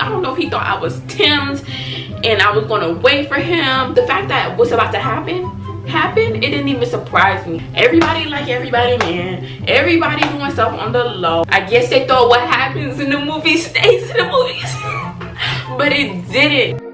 I don't know if he thought I was Tim's and I was gonna wait for him. The fact that what's about to happen, it didn't even surprise me. Everybody like everybody, man. Everybody doing stuff on the low. I guess they thought what happens in the movies stays in the movies. But it didn't.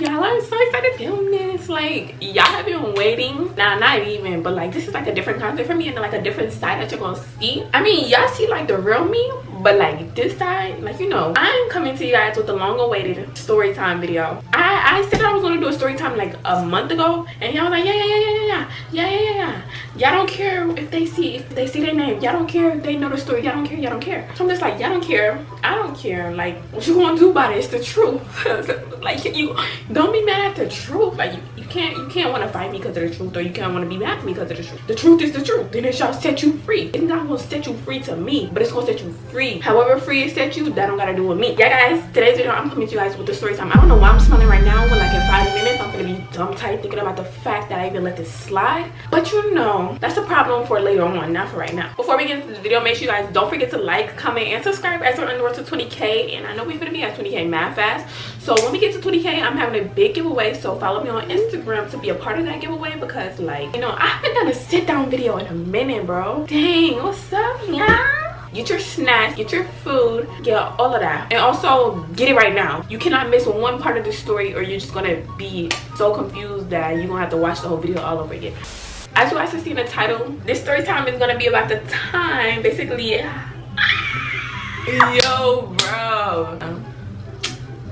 Y'all, I'm so excited to film this. Like, y'all have been waiting. Nah, not even, but like this is like a different concept for me and like a different side that you're gonna see. I mean, y'all see like the real me, but like this side, like, you know, I'm coming to you guys with the long-awaited story time video. I said I was gonna do a story time like a month ago, and y'all was like, yeah. Y'all don't care if they see their name. Y'all don't care if they know the story. Y'all don't care. So I'm just like, y'all don't care. I don't care. Like, what you gonna do about it? It's the truth. Like, you don't be mad at the truth. Like, you can't want to fight me because of the truth, or you can't want to be mad at me because of the truth. The truth is the truth. Then it shall set you free. It's not gonna set you free to me, but it's gonna set you free. However free it set you, that don't gotta do with me. Yeah, guys, today's video, I'm coming to you guys with the story time. I don't know why I'm smiling right now, when like in 5 minutes I'm gonna be dumb tight thinking about the fact that I even let this slide. But you know, that's a problem for later on, not for right now. Before we get into the video, make sure you guys don't forget to like, comment, and subscribe as we're on the road to 20K. And I know we're gonna be at 20K mad fast. So when we get to 20K, I'm having a big giveaway. So follow me on Instagram to be a part of that giveaway, because like, you know, I haven't done a sit down video in a minute, bro. Dang, what's up, y'all? Get your snacks, get your food, get all of that, and also get it right now. You cannot miss one part of the story, or you're just gonna be so confused that you're gonna have to watch the whole video all over again. As you guys have seen the title, this story time is gonna be about the time, basically. Yo, bro.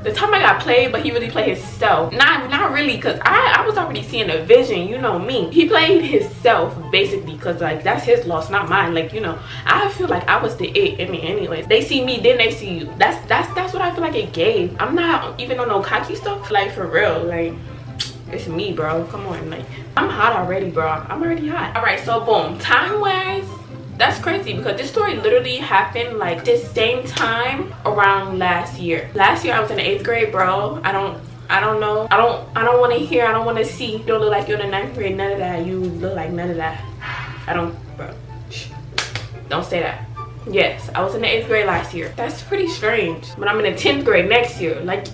The time I got played, but he really played himself. Not really, because I was already seeing a vision, you know me. He played himself, basically, because like that's his loss, not mine. Like, you know, I feel like I was the it. I mean, anyways, they see me, then they see you. That's what I feel like it gave. I'm not even on no cocky stuff, like, for real. Like, it's me, bro. Come on, like, I'm hot already, bro. I'm already hot. All right, so boom, time wise, that's crazy, because this story literally happened like the same time around last year. Last year I was in the 8th grade, bro. I don't know. I don't want to hear. I don't want to see. You don't look like you're in the 9th grade. None of that. You look like none of that. I don't, bro. Shh. Don't say that. Yes, I was in the 8th grade last year. That's pretty strange. But I'm in the 10th grade next year. Like,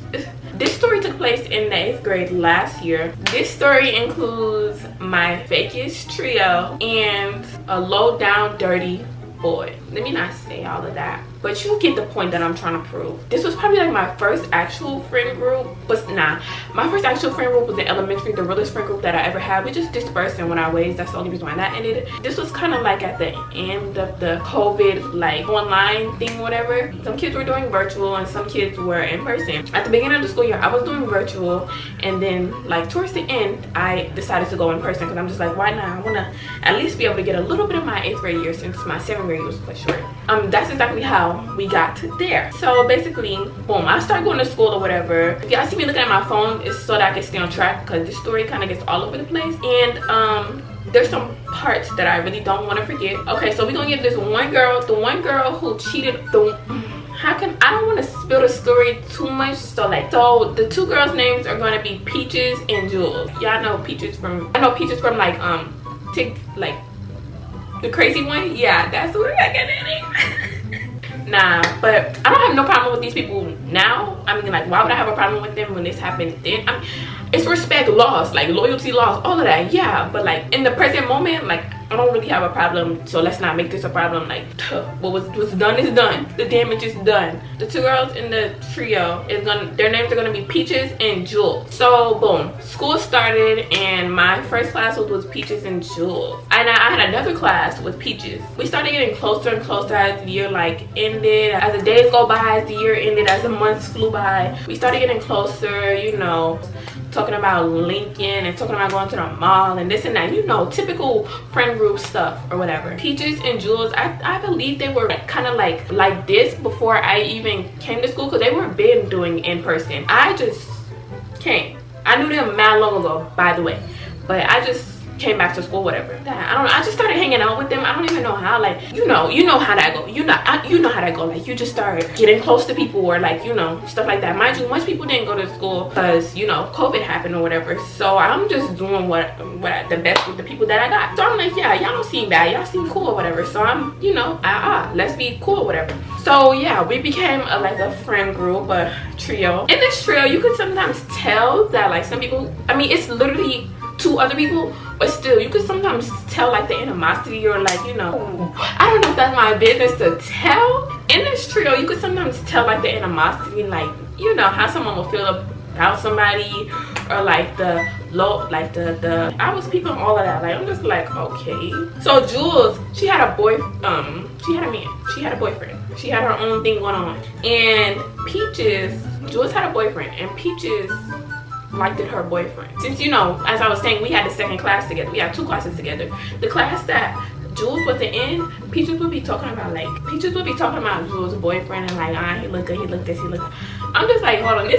this story took place in the 8th grade last year. This story includes my fakest trio and a low down dirty boy. Let me not say all of that, but you get the point that I'm trying to prove. This was probably like my first actual friend group, but nah, my first actual friend group was in elementary, the realest friend group that I ever had. We just dispersed in our ways. That's the only reason why that ended. This was kind of like at the end of the COVID, like, online thing, whatever. Some kids were doing virtual and some kids were in person. At the beginning of the school year, I was doing virtual, and then like towards the end, I decided to go in person, because I'm just like, why not? I want to at least be able to get a little bit of my 8th grade year, since my 7th grade was quite short. That's exactly how we got to there. So basically, boom, I started going to school or whatever. If y'all see me looking at my phone, it's so that I can stay on track, because this story kind of gets all over the place. And there's some parts that I really don't want to forget. Okay, so we're gonna get this one girl, the one girl who cheated. I don't want to spill the story too much, so the two girls' names are gonna be Peaches and Jules. Y'all know Peaches from, like like the crazy one. Yeah, that's what I got in it. Nah, but I don't have no problem with these people now. I mean, like, why would I have a problem with them when this happened then? I mean, it's respect lost, like loyalty lost, all of that, yeah. But like in the present moment, like, I don't really have a problem, so let's not make this a problem. Like, what's done is done. The damage is done. The two girls in the trio their names are gonna be Peaches and Jules. So boom, school started, and my first class was with Peaches and Jules, and I had another class with Peaches. We started getting closer and closer as the year like ended, as the days go by, as the year ended, as the months flew by. We started getting closer, you know, talking about Lincoln and talking about going to the mall and this and that, you know, typical friend group stuff or whatever. Peaches and Jules, I believe they were kind of like this before I even came to school, because they weren't been doing in person. I just came. I knew them mad long ago, by the way, but I just came back to school, whatever. I don't know. I just started hanging out with them. I don't even know how. Like, you know how that go. You know how that go. Like, you just start getting close to people, or like, you know, stuff like that. Mind you, most people didn't go to school because, you know, COVID happened or whatever. So I'm just doing what the best with the people that I got. So I'm like, yeah, y'all don't seem bad. Y'all seem cool or whatever. So I'm, you know, let's be cool or whatever. So yeah, we became like a friend group, a trio. In this trio, you could sometimes tell that like some people, I mean, it's literally 2 other people, but still you could sometimes tell like the animosity, or like, you know, I don't know if that's my business to tell. In this trio, you could sometimes tell like the animosity, like, you know, how someone will feel about somebody, or like the low, like the I was peeping all of that. Like, I'm just like, okay. So Jules, she had a she had a man, she had a boyfriend, she had her own thing going on. And Peaches, Jules had a boyfriend, and Peaches liked her boyfriend. Since, you know, as I was saying, we had the second class together. We had 2 classes together. The class that Jules wasn't in, Peaches would be talking about Jules' boyfriend, and like, he look good, he look this, he look good. I'm just like, hold on,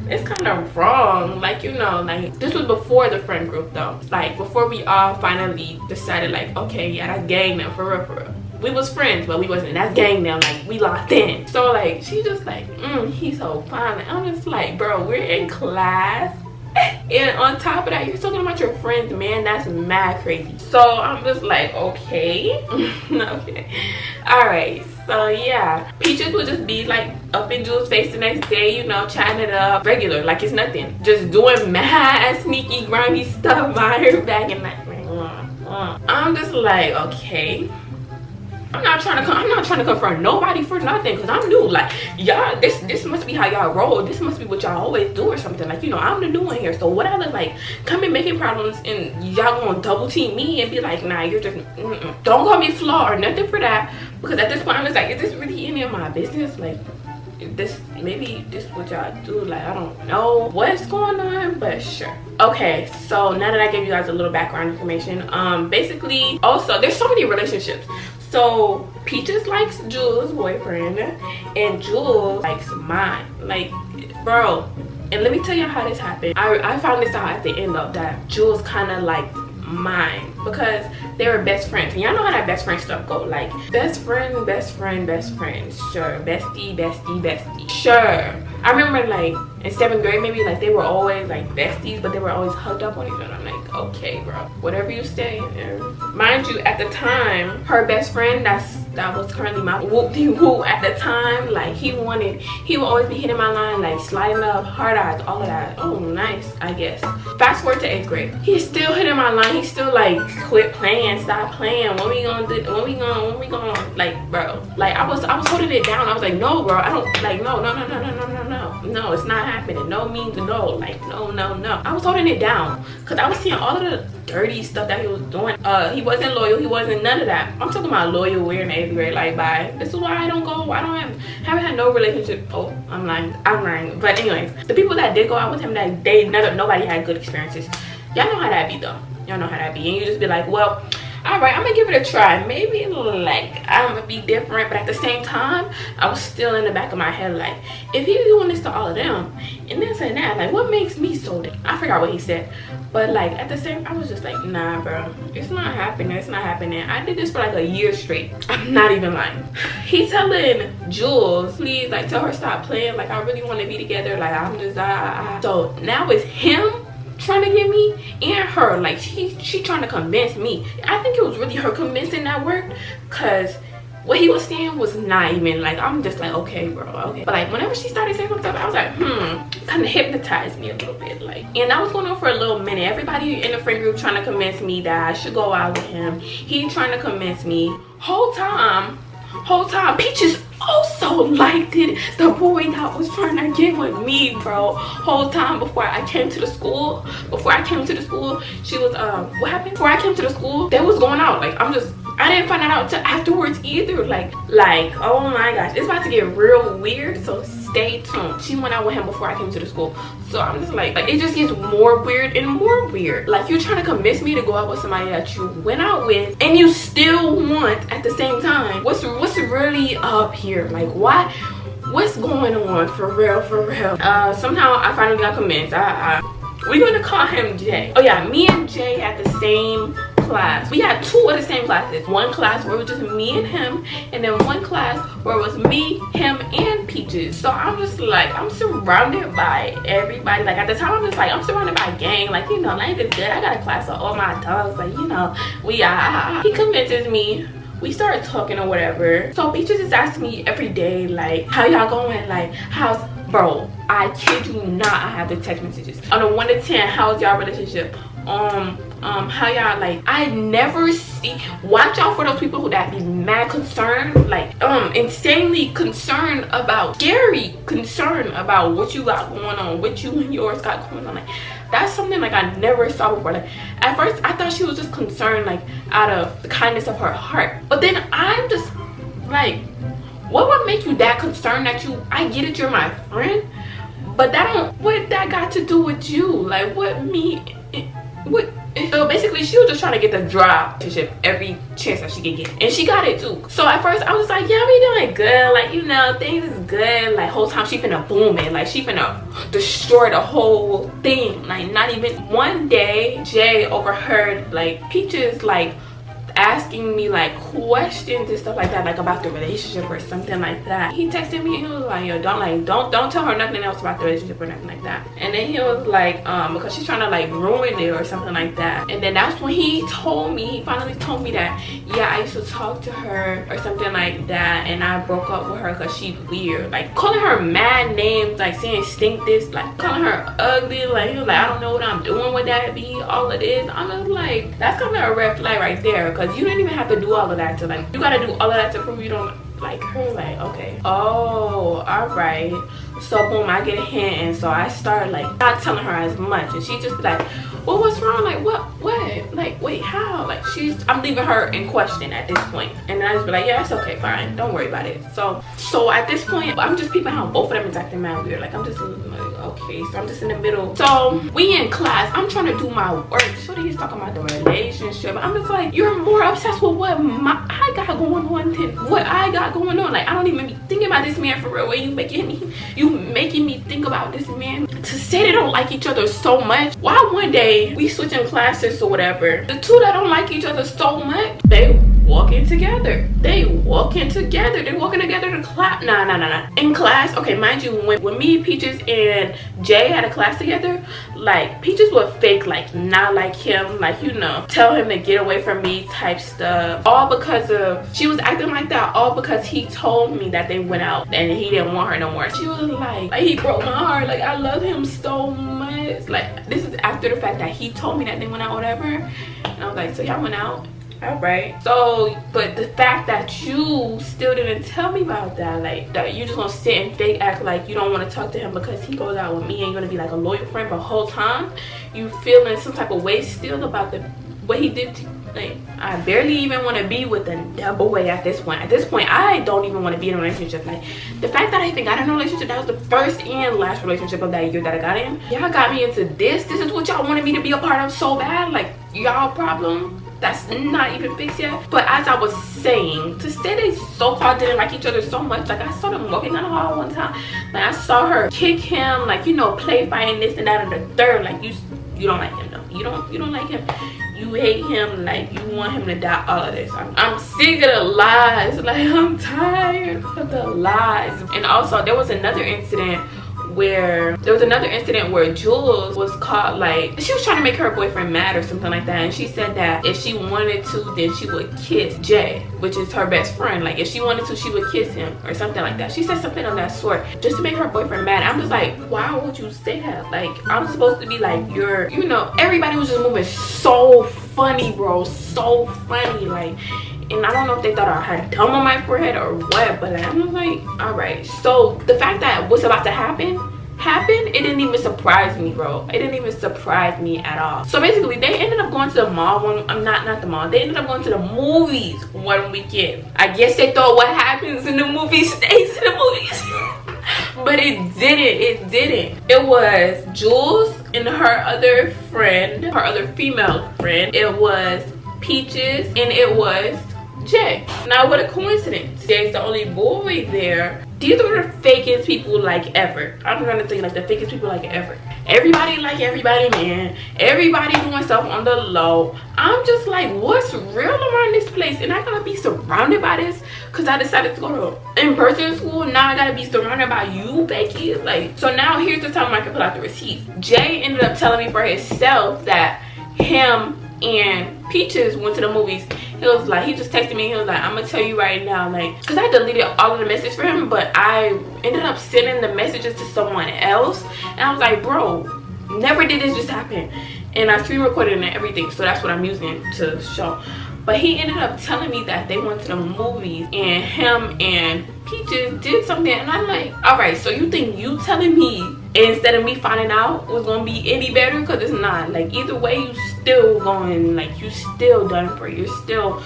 it's kind of wrong. Like, you know, like, this was before the friend group though. Like, before we all finally decided, like, okay, yeah, that's gang now, for real, for real. We was friends, but we wasn't. That's gang now, like, we locked in. So like, she's just like, he's so fine. And I'm just like, bro, we're in class, and on top of that, you're talking about your friends, man. That's mad crazy. So I'm just like, okay. Okay, all right. So yeah, Peaches would just be like up in Jules' face the next day, you know, chatting it up regular, like it's nothing, just doing mad sneaky grimy stuff behind her back, and like, I'm just like, okay. I'm not trying to confront nobody for nothing, because I'm new. Like, y'all, this must be how y'all roll. This must be what y'all always do or something. Like, you know, I'm the new one here. So what I look like coming making problems, and y'all gonna double team me and be like, nah, you're just don't call me flaw or nothing for that. Because at this point, I'm just like, is this really any of my business? Like, maybe this is what y'all do. Like, I don't know what's going on, but sure. Okay, so now that I gave you guys a little background information, basically, also, there's so many relationships. So Peaches likes Jules' boyfriend, and Jules likes mine. Like, bro, and let me tell you how this happened. I found this out at the end of that Jules kind of liked mine because they were best friends, and y'all know how that best friend stuff go. Like, best friend, best friend, best friend, sure. Bestie, bestie, bestie, sure. I remember like in 7th grade, maybe, like, they were always like besties, but they were always hugged up on each other. I'm like, okay, bro, whatever you say. Mind you, at the time, her best friend that was currently my whoop-de-whoop at the time, like, he would always be hitting my line, like sliding up, hard eyes, all of that. Oh, nice, I guess. Fast forward to 8th grade, he's still hitting my line. He's still like, quit playing, stop playing, when we gonna like, bro, like, I was holding it down. I was like, no, bro, I don't, like, no, it's not happening. No means no. Like, no. I was holding it down because I was seeing all of the dirty stuff that he was doing. He wasn't loyal. He wasn't none of that. I'm talking about loyal. We're in 8th grade. Like, bye. This is why I don't go. Haven't had no relationship. Oh, I'm lying. But anyways, the people that did go out with him, that nobody had good experiences. Y'all know how that be though. Y'all know how that be, and you just be like, well, all right, I'm gonna give it a try. Maybe, like, I'm gonna be different, but at the same time, I was still in the back of my head, like, if he's doing this to all of them and this and that, like, what makes me so I forgot what he said, but like, at the same, I was just like, nah, bro, it's not happening. I did this for like a year straight. I'm not even lying. He telling Jules, please, like, tell her stop playing, like, I really want to be together, like, I'm just so now it's him trying to get me and her, like, she trying to convince me. I think it was really her convincing that worked, because what he was saying was not even, like, I'm just like, okay, bro, okay. But like, whenever she started saying some stuff, I was like, kind of hypnotized me a little bit, like. And that was going on for a little minute. Everybody in the friend group trying to convince me that I should go out with him. He trying to convince me. Whole time Peaches also liked it, the boy that was trying to get with me, bro. Whole time before I came to the school, she was what happened? Before I came to the school, they was going out. Like, I didn't find that out until afterwards either. Like, oh my gosh, it's about to get real weird, so stay tuned. She went out with him before I came to the school, so I'm just like it just gets more weird and more weird. Like, you're trying to convince me to go out with somebody that you went out with and you still want at the same time. What's really up here? Like, what's going on, for real? Somehow I finally got convinced. We're gonna call him Jay. Oh yeah, me and Jay had the same class. We had 2 of the same classes. One class where it was just me and him, and then one class where it was me, him, and Peaches. So I'm just like, I'm surrounded by everybody. Like at the time, I'm just like, I'm surrounded by a gang. Like, you know, life is good. I got a class of all my dogs. Like, you know, he convinces me. We started talking or whatever. So Peaches is asking me every day, like, how y'all going? Like, how's, bro, I kid you not, I have the text messages. On a 1 to 10, how's y'all relationship? How y'all, like, I never see, watch out for those people who that be mad concerned, like, insanely concerned about, scary concerned about what you got going on, what you and yours got going on. Like, that's something like I never saw before. Like at first I thought she was just concerned like out of the kindness of her heart, but then I'm just like, what would make you that concerned that you, I get it, you're my friend, but that don't, what that got to do with you? Like what so basically she was just trying to get the drop every chance that she could get, and she got it too. So at first I was like, yeah, we doing good, like, you know, things is good. Like whole time she finna boom it, like she finna destroy the whole thing. Like not even one day Jay overheard like Peaches like asking me like questions and stuff like that, like about the relationship or something like that. He texted me and he was like, yo, don't tell her nothing else about the relationship or nothing like that. And then he was like, because she's trying to like ruin it or something like that. And then that's when he finally told me that, yeah, I used to talk to her or something like that, and I broke up with her because she's weird. Like calling her mad names, like saying stink this, like calling her ugly, like he was like, I don't know what I'm doing with that, be all of this. I'm just like, that's kind of a red flag right there, because you don't even have to do all of that to like, you gotta do all of that to prove you don't like her. Like, okay, oh, all right. So boom, I get a hint, and so I start like not telling her as much, and she just be like, well, what's wrong? Like what, like wait, how? Like I'm leaving her in question at this point. And then I just be like, yeah, it's okay, fine, don't worry about it. So at this point I'm just peeping how both of them is acting mad weird. Like I'm just like, okay, so I'm just in the middle. So we in class, I'm trying to do my work. So he's talking about the relationship. I'm just like, you're more obsessed with what I got going on than what I got going on. Like I don't even be thinking about this man for real. Where you making me think about this man. To say they don't like each other so much, why one day we switching classes or whatever, the two that don't like each other so much, they walking together. They walking together to class. Nah. In class, okay, mind you, when me, Peaches, and Jay had a class together, like Peaches would fake like not like him, like, you know, tell him to get away from me type stuff, all because of, she was acting like that, all because he told me that they went out and he didn't want her no more. She was like he broke my heart, like I love him so much. Like this is after the fact that he told me that they went out, whatever. And I was like, so y'all went out? All right. So but the fact that you still didn't tell me about that, like that you just gonna sit and fake act like you don't want to talk to him because he goes out with me, and you're gonna be like a loyal friend, but the whole time you feeling some type of way still about what he did to you. Like I barely even want to be with a boy at this point. At this point I don't even want to be in a relationship. Like the fact that I even got in a relationship, that was the first and last relationship of that year that I got in. Y'all got me into this is what y'all wanted me to be a part of so bad. Like y'all problem that's not even fixed yet. But as I was saying, to say they so-called didn't like each other so much, like I saw them walking down the hall one time, like I saw her kick him, like, you know, play fighting this and that and the third. Like you don't like him though. You don't like him. You hate him, like you want him to die, all of this. I'm sick of the lies. Like I'm tired of the lies. And also there was another incident where Jules was caught, like she was trying to make her boyfriend mad or something like that, and she said that if she wanted to, then she would kiss Jay, which is her best friend. Like if she wanted to, she would kiss him or something like that. She said something of that sort just to make her boyfriend mad. I'm just like, why would you say that? Like I'm supposed to be like your, you know, everybody was just moving so funny, bro, so funny. Like, and I don't know if they thought I had dumb on my forehead or what, but I'm like, all right. So the fact that what's about to happen, it didn't even surprise me, bro. It didn't even surprise me at all. So basically they ended up going to the mall not the mall, they ended up going to the movies one weekend. I guess they thought what happens in the movies stays in the movies. But it didn't. It was Jules and her other friend, her other female friend. It was Peaches and it was Jay. Now what a coincidence. Jay's the only boy there. these are the fakest people like ever. I'm gonna say like the fakest people like ever. Everybody like everybody, man. Everybody doing stuff on the low. I'm just like, what's real around this place? And I'm gonna be surrounded by this because I decided to go to in-person school. Now I gotta be surrounded by you fakies. Like, so now here's the time I can pull out the receipts. Jay ended up telling me for himself that him and Peaches went to the movies. He was like, he just texted me, he was like, I'm gonna tell you right now, like, because I deleted all of the messages for him, but I ended up sending the messages to someone else, and I was like, bro, never did this just happen. And I screen recorded and everything, so that's what I'm using to show. But he ended up telling me that they went to the movies and him and Peaches did something, and I'm like, all right, so you think you telling me instead of me finding out was gonna be any better? Because it's not. Like, either way, you still going, like, you still done for. You're still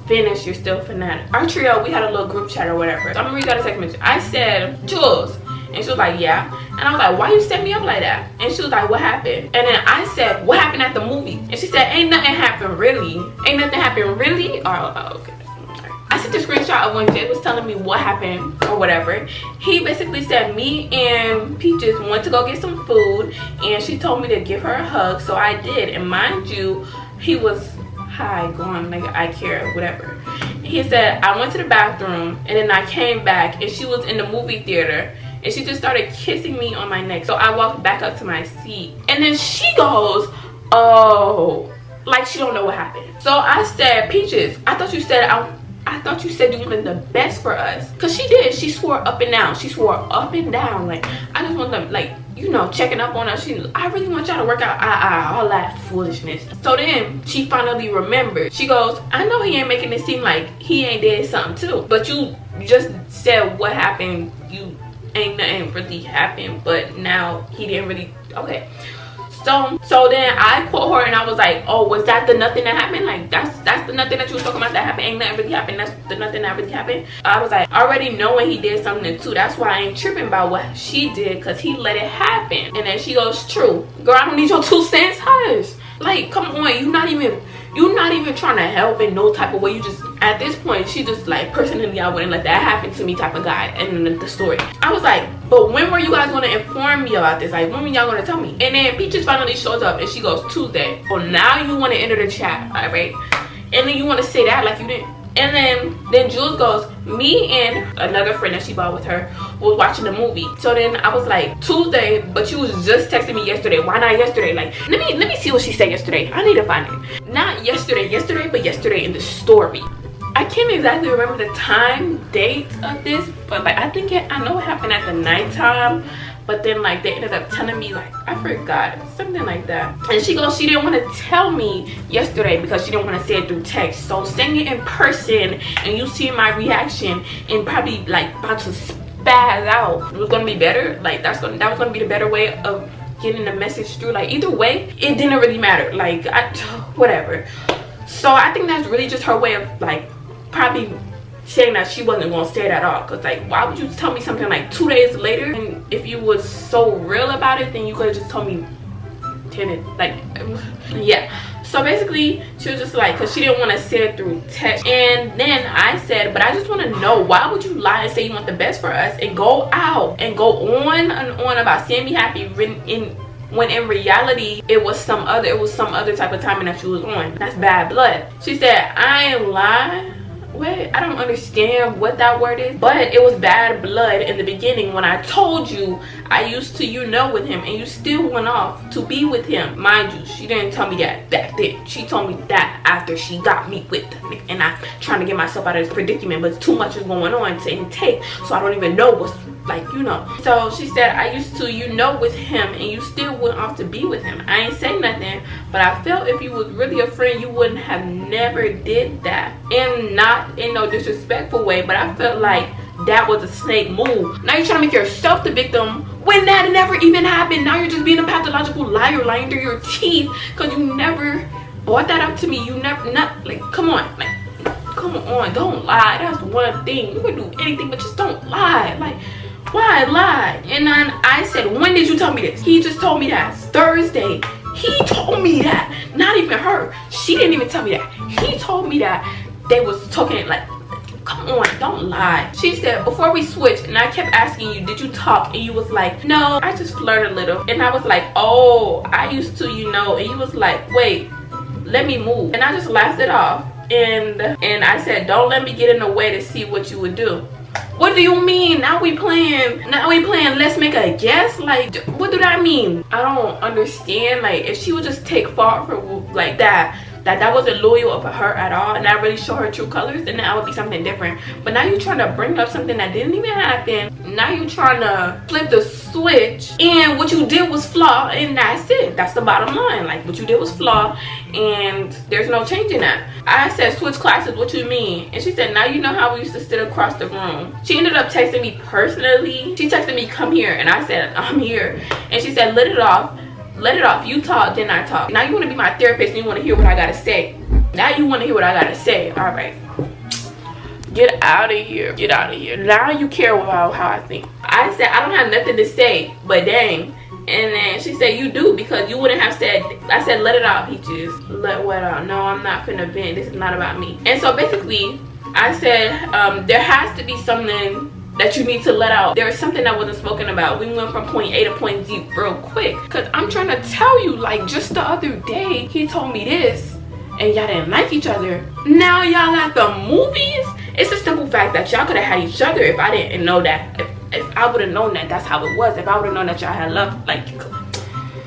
finished. You're still fanatic. Our trio, we had a little group chat or whatever. So I'm gonna read out a text message. I said, Jules. And she was like, yeah. And I was like, why you set me up like that? And she was like, what happened? And then I said, what happened at the movie? And she said, ain't nothing happened really. Ain't nothing happened really? Oh, okay. I sent the screenshot of when Jay was telling me what happened or whatever. He basically said me and Peaches went to go get some food, and she told me to give her a hug, so I did. And mind you, he was high, going like I care, whatever. He said I went to the bathroom, and then I came back, and she was in the movie theater, and she just started kissing me on my neck. So I walked back up to my seat, and then she goes, oh, like she don't know what happened. So I said, Peaches, I thought you said you wanted the best for us. Because she did. She swore up and down. She swore up and down. Like, I just want them, like, you know, checking up on us. I really want y'all to work out. All that foolishness. So then she finally remembered. She goes, I know he ain't making it seem like he ain't did something too. But you just said what happened. You ain't nothing really happened. But now he didn't really. Okay. So then I quote her and I was like, oh, was that the nothing that happened? Like, that's the nothing that you was talking about that happened? Ain't nothing really happened? That's the nothing that really happened? I was like, already knowing he did something too. That's why I ain't tripping about what she did, because he let it happen. And then she goes, true. Girl, I don't need your 2 cents. Hush. Like, come on. You're not even trying to help in no type of way. You just, at this point, she just like, personally, I wouldn't let that happen to me type of guy. And then the story, I was like, but when were you guys going to inform me about this? Like, when were y'all going to tell me? And then Peaches finally shows up and she goes, Tuesday. Well, now you want to enter the chat, all right? And then you want to say that like you didn't. And then Jules goes, me and another friend that she bought with her was watching the movie. So then I was like, Tuesday, but you was just texting me yesterday. Why not yesterday? Like, let me see what she said yesterday. I need to find it. Not yesterday, but yesterday in the story. I can't exactly remember the time, date of this, but like I know it happened at the nighttime. But then like they ended up telling me, like, I forgot, something like that. And she goes, she didn't want to tell me yesterday because she didn't want to say it through text. So saying it in person and you see my reaction and probably like about to spaz out, it was gonna be better. Like that was gonna be the better way of getting the message through. Like either way, it didn't really matter. Like whatever. So I think that's really just her way of like probably saying that she wasn't gonna say it at all. Because like, why would you tell me something like 2 days later? And if you was so real about it, then you could have just told me 10, like, yeah. So basically she was just like, because she didn't want to say it through text. And then I said, but I just want to know, why would you lie and say you want the best for us and go out and go on and on about seeing me happy when in reality it was some other type of timing that she was on? That's bad blood. She said, I ain't lying. Wait, I don't understand what that word is, but it was bad blood in the beginning when I told you I used to, with him, and you still went off to be with him. Mind you, she didn't tell me that back then. She told me that after she got me with him, and I'm trying to get myself out of this predicament, but too much is going on to intake, so I don't even know what's like, So she said, I used to, with him, and you still went off to be with him. I ain't say nothing, but I felt if you was really a friend, you wouldn't have never did that. And not in no disrespectful way, but I felt like that was a snake move. Now you're trying to make yourself the victim when that never even happened. Now you're just being a pathological liar, lying through your teeth, because you never brought that up to me. You never, like, come on, don't lie. That's one thing. You can do anything, but just don't lie. Like, why lie? And then I said, when did you tell me this? He just told me that Thursday. He told me that. Not even her. She didn't even tell me that. He told me that they was talking, like, Come on, don't lie. She said, before we switched, and I kept asking you, did you talk? And you was like, no, I just flirt a little. And I was like, oh, I used to, you know. And you was like, wait, let me move. And I just laughed it off. And I said, don't let me get in the way to see what you would do. What do you mean? Now we playing let's make a guess? Like, what do that mean? I don't understand. Like, if she would just take fault for like that wasn't loyal of her at all, and I really show her true colors, then that would be something different. But now you're trying to bring up something that didn't even happen. Now you're trying to flip the switch, and what you did was flaw, and that's it. That's the bottom line. Like, what you did was flaw, and there's no changing that. I said, switch classes, what you mean? And she said, now you know how we used to sit across the room. She ended up texting me personally. She texted me, come here, and I said, I'm here. And she said, let it off. Let it off. You talk, then I talk. Now you want to be my therapist and you want to hear what I gotta say. Now you want to hear what I gotta say. All right, get out of here. Get out of here. Now you care about how I think. I said, I don't have nothing to say, but dang. And then she said, you do, because you wouldn't have said. I said, let it out, Peaches. Let what out? No, I'm not finna vent. This is not about me. And so basically, I said, there has to be something that you need to let out. There was something that wasn't spoken about. We went from point A to point Z real quick. Cause I'm trying to tell you, like, just the other day, he told me this, and y'all didn't like each other. Now y'all got the movies? It's a simple fact that y'all could have had each other if I didn't know that. If I would have known that that's how it was. If I would have known that y'all had love, like,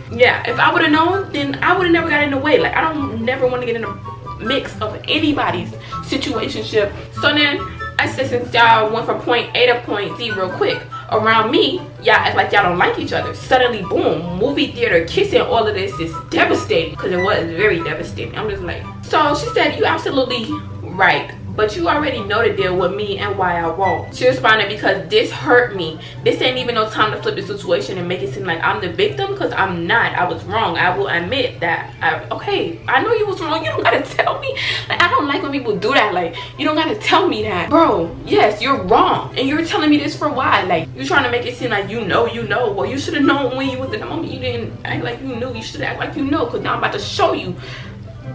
yeah, if I would have known, then I would have never got in the way. Like, I don't never want to get in a mix of anybody's situationship. So then I said, since y'all went from point A to point Z real quick, around me, y'all act like y'all don't like each other. Suddenly, boom, movie theater, kissing, all of this is devastating. Because it was very devastating. I'm just like, so she said, you absolutely right. But you already know the deal with me and why I won't. She responded, because this hurt me. This ain't even no time to flip the situation and make it seem like I'm the victim, because I'm not. I was wrong. I will admit that. Okay, I know you was wrong. You don't gotta tell me. Like, I don't like when people do that. Like, you don't gotta tell me that. Bro, yes, you're wrong. And you're telling me this for why? Like, you're trying to make it seem like you know. Well, you should have known when you was in the moment. You didn't act like you knew. You should act like you know, because now I'm about to show you.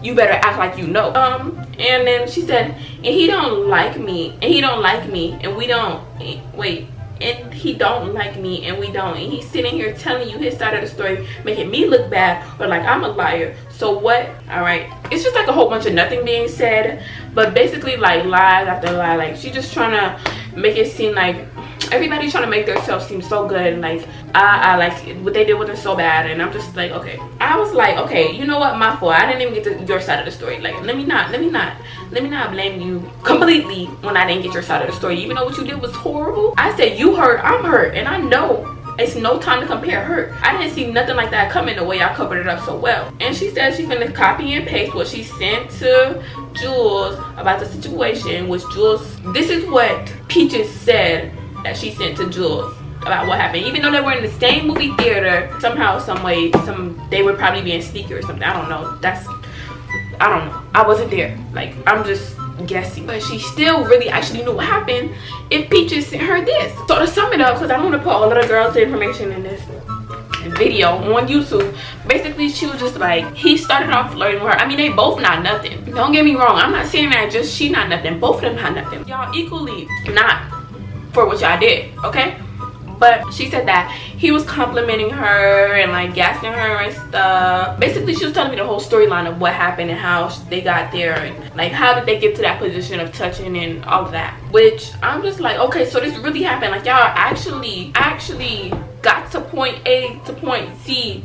You better act like you know. And then she said, and he don't like me, and he don't like me, and we don't. Wait, and he don't like me, and we don't. And he's sitting here telling you his side of the story, making me look bad, or like I'm a liar. So what? All right, it's just like a whole bunch of nothing being said, but basically like lies after lie. Like, she just trying to make it seem like everybody's trying to make themselves seem so good, and like I like what they did wasn't so bad. And I'm just like, okay. I was like, okay, you know what, my fault. I didn't even get to your side of the story. Like, let me not blame you completely when I didn't get your side of the story, even though what you did was horrible. I said, you hurt, I'm hurt, and I know it's no time to compare hurt. I didn't see nothing like that coming the way I covered it up so well. And she said she's gonna copy and paste what she sent to Jules about the situation, which Jules, this is what Peaches said that she sent to Jules about what happened. Even though they were in the same movie theater, somehow, some way, they were probably being sneaky or something. I don't know. I don't know. I wasn't there. Like, I'm just guessing. But she still really actually knew what happened if Peaches sent her this. So to sum it up, because I don't want to put all of the girls' information in this video on YouTube, basically she was just like, he started off flirting with her. I mean, they both not nothing. Don't get me wrong. I'm not saying that just she not nothing. Both of them not nothing. Y'all equally not for what y'all did, okay? But she said that he was complimenting her and like gassing her and stuff. Basically, she was telling me the whole storyline of what happened and how they got there and like how did they get to that position of touching and all of that. Which I'm just like, okay, so this really happened. Like, y'all actually got to point A to point Z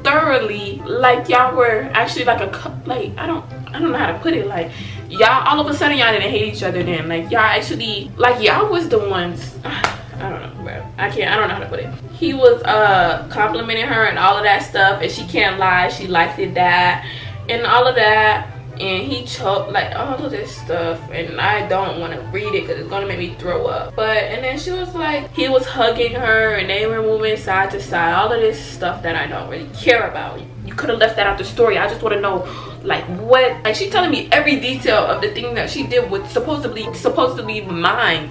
thoroughly. Like, y'all were actually like like I don't know how to put it. Like, y'all all of a sudden y'all didn't hate each other then. Like, y'all actually, like, y'all was the ones. I don't know, bro. I don't know how to put it. He was complimenting her and all of that stuff, and she can't lie, she liked it, that and all of that, and he choked, like, all of this stuff, and I don't want to read it because it's gonna make me throw up. But and then she was like, he was hugging her and they were moving side to side, all of this stuff that I don't really care about. You could have left that out the story. I just want to know, like, what, like, she's telling me every detail of the thing that she did with supposedly mine.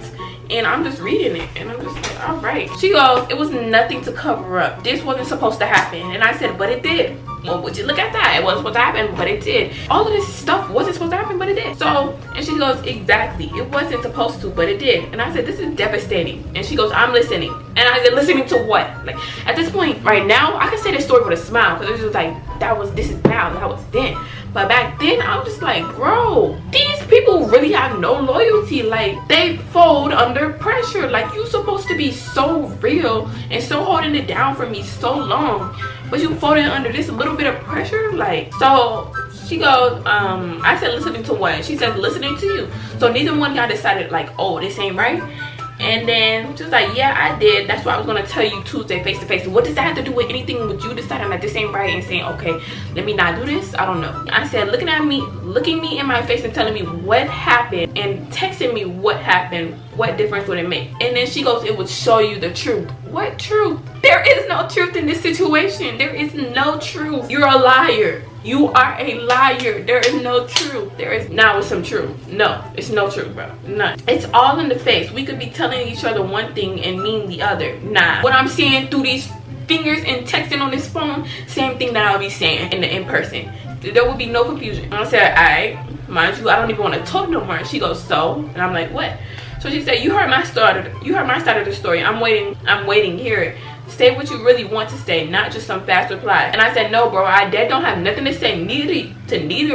And I'm just reading it, and I'm just like, all right. She goes, it was nothing to cover up. This wasn't supposed to happen. And I said, but it did. Well, would you look at that? It wasn't supposed to happen, but it did. All of this stuff wasn't supposed to happen, but it did. So, and she goes, exactly. It wasn't supposed to, but it did. And I said, this is devastating. And she goes, I'm listening. And I said, listening to what? Like, at this point, right now, I can say this story with a smile, because it was just like, this is now, that was then. But back then, I was just like, bro, these people really have no loyalty. Like, they fold under pressure. Like, you supposed to be so real and so holding it down for me so long, but you folded under this little bit of pressure. Like, so she goes, I said, listening to what? She said, listening to you. So neither one of y'all decided, like, oh, this ain't right. And then she was like, yeah, I did. That's why I was going to tell you Tuesday face to face. What does that have to do with anything with you deciding that this ain't right and saying, okay, let me not do this? I don't know. I said, looking me in my face and telling me what happened and texting me what happened, what difference would it make? And then she goes, it would show you the truth. What truth? There is no truth in this situation. There is no truth. You're a liar. You are a liar. There is no truth. There is now some truth. No, it's no truth, bro. None. It's all in the face. We could be telling each other one thing and mean the other. Nah. What I'm seeing through these fingers and texting on this phone, same thing that I'll be saying in person. There will be no confusion. I said, alright, mind you, I don't even want to talk no more. And she goes, so? And I'm like, what? So she said, you heard my side of the story. I'm waiting here. Say what you really want to say, not just some fast reply. And I said, no, bro, I don't have nothing to say neither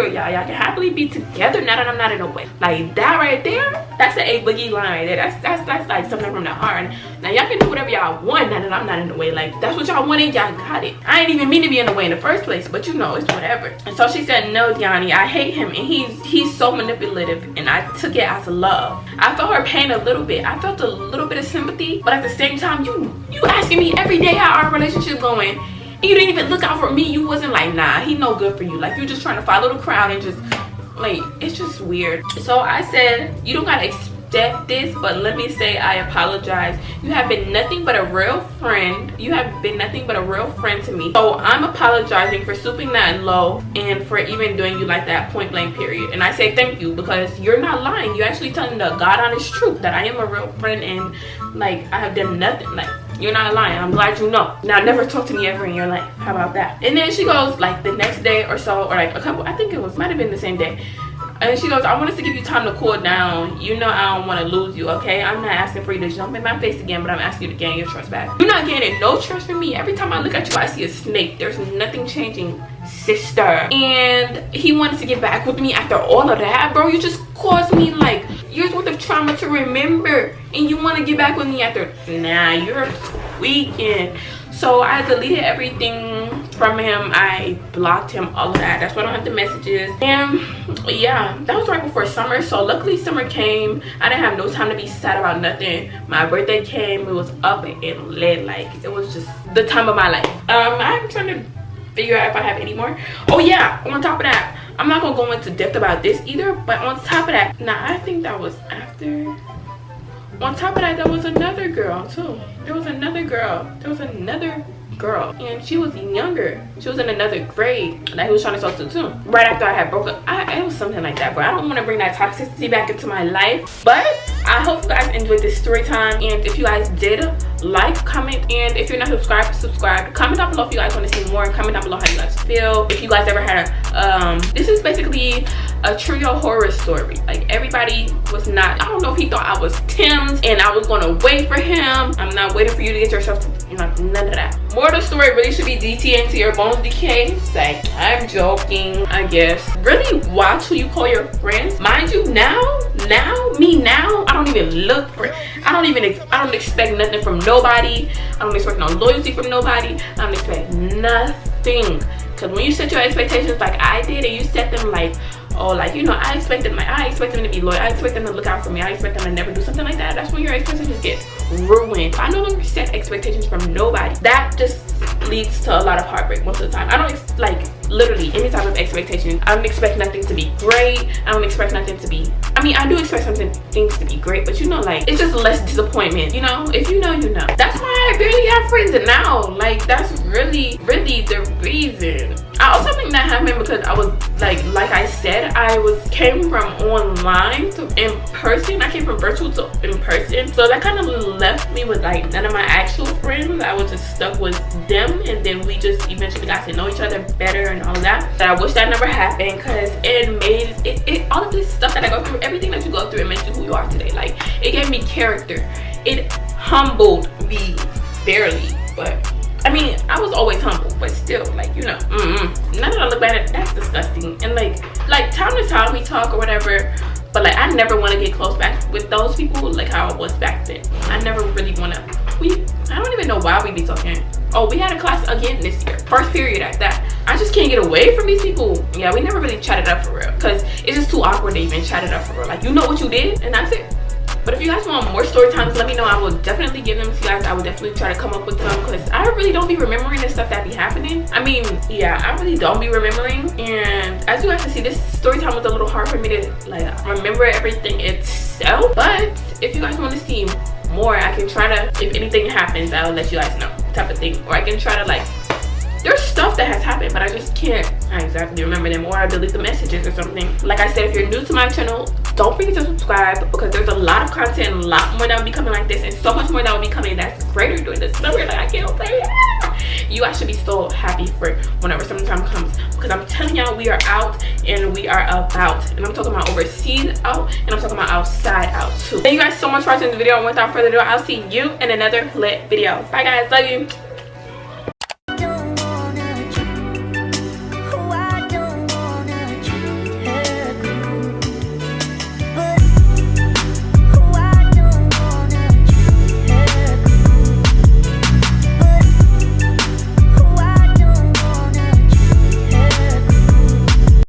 of y'all. Y'all can happily be together now that I'm not in a way. Like, that right there, that's an A Boogie line right there. That's like something from the heart. Now y'all can do whatever y'all want now that I'm not in the way. Like, that's what y'all wanted, y'all got it. I ain't even mean to be in the way in the first place, but you know, it's whatever. And so she said, no, D'Annie, I hate him, and he's so manipulative, and I took it as love. I felt her pain a little bit. I felt a little bit of sympathy, but at the same time, you asking me every day how our relationship going, and you didn't even look out for me. You wasn't like, nah, he no good for you. Like, you're just trying to follow the crowd and just, like, it's just weird. So I said, you don't gotta accept this, but let me say I apologize. You have been nothing but a real friend. You have been nothing but a real friend to me. So I'm apologizing for stooping that low and for even doing you like that, point blank, period. And I say thank you, because you're not lying. You're actually telling the God honest truth that I am a real friend, and like, I have done nothing. Like, you're not lying. I'm glad you know. Now, never talk to me ever in your life. How about that? And then she goes, like, the next day or so, or like a couple, I think it might have been the same day. And she goes, I want us to give you time to cool down. You know I don't want to lose you, okay? I'm not asking for you to jump in my face again, but I'm asking you to gain your trust back. You're not gaining no trust from me. Every time I look at you, I see a snake. There's nothing changing, sister. And he wanted to get back with me after all of that, bro. You just caused me like years worth of trauma to remember, and you want to get back with me after? Nah, you're tweaking. So I deleted everything from him. I blocked him, all of that. That's why I don't have the messages. And yeah, that was right before summer. So luckily summer came. I didn't have no time to be sad about nothing. My birthday came. It was up and lit. Like, it was just the time of my life. I'm trying to figure out if I have any more. Oh yeah, on top of that, I'm not gonna go into depth about this either, but on top of that, I think that was after. On top of that, there was another girl too. There was another girl, and she was younger. She was in another grade that he was trying to talk to too. Right after I had broke up, it was something like that. But I don't want to bring that toxicity back into my life. But I hope you guys enjoyed this story time, and if you guys did, like, comment, and if you're not subscribed, subscribe. Comment down below if you guys want to see more, and comment down below how you guys feel. If you guys ever had this is basically a trio horror story. Like, everybody was not, I don't know if he thought I was Tim's and I was gonna wait for him. I'm not waiting for you to get yourself to, you know, none of that. More of the story really should be DT until your bones decay. Like, I'm joking, I guess. Really watch who you call your friends. Mind you, now, I don't even look for, I don't expect nothing from nobody. I don't expect no loyalty from nobody. I don't expect nothing. Because when you set your expectations like I did, and you set them like, oh, like, you know, I expect them to be loyal. I expect them to look out for me. I expect them to never do something like that. That's when your expectations get ruined. I no longer set expectations from nobody. That just leads to a lot of heartbreak most of the time. I don't like literally any type of expectation. I don't expect nothing to be great. I don't expect nothing to be, I mean, I do expect things to be great, but you know, like, it's just less disappointment, you know? If you know, you know. That's why I I barely have friends now. Like, that's really the reason. I also think that happened because I was like I said, came from online to in person. I came from virtual to in person, so that kind of left me with like none of my actual friends. I was just stuck with them, and then we just eventually got to know each other better and all that. But I wish that never happened, because it made it all of this stuff that I go through, everything that you go through, it makes you who you are today. Like, it gave me character. It humbled me barely, but I mean, I was always humble, but still, like, you know, now that I look back at it, that's disgusting. And like time to time we talk or whatever, but like I never want to get close back with those people like how I was back then. I never really want to. I don't even know why we be talking. Oh, we had a class again this year, first period at that. I just can't get away from these people. Yeah, we never really chatted up for real, because it's just too awkward to even chat it up for real. Like, you know what you did, and that's it. But if you guys want more story times, let me know. I will definitely give them to you guys. I will definitely try to come up with some, because I really don't be remembering the stuff that be happening. I mean, yeah, I really don't be remembering. And as you guys can see, this story time was a little hard for me to like remember everything itself. But if you guys want to see more, I can try to, if anything happens, I'll let you guys know, type of thing. Or I can try to like, there's stuff that has happened, but I just can't exactly remember them, or I delete the messages or something. Like I said, if you're new to my channel, don't forget to subscribe, because there's a lot of content, a lot more that will be coming like this, and so much more that will be coming that's greater during the summer. Like, I can't say it. You guys should be so happy for whenever summertime comes, because I'm telling y'all, we are out and we are about, and I'm talking about overseas out, and I'm talking about outside out too. Thank you guys so much for watching the video, and without further ado, I'll see you in another lit video. Bye guys, love you.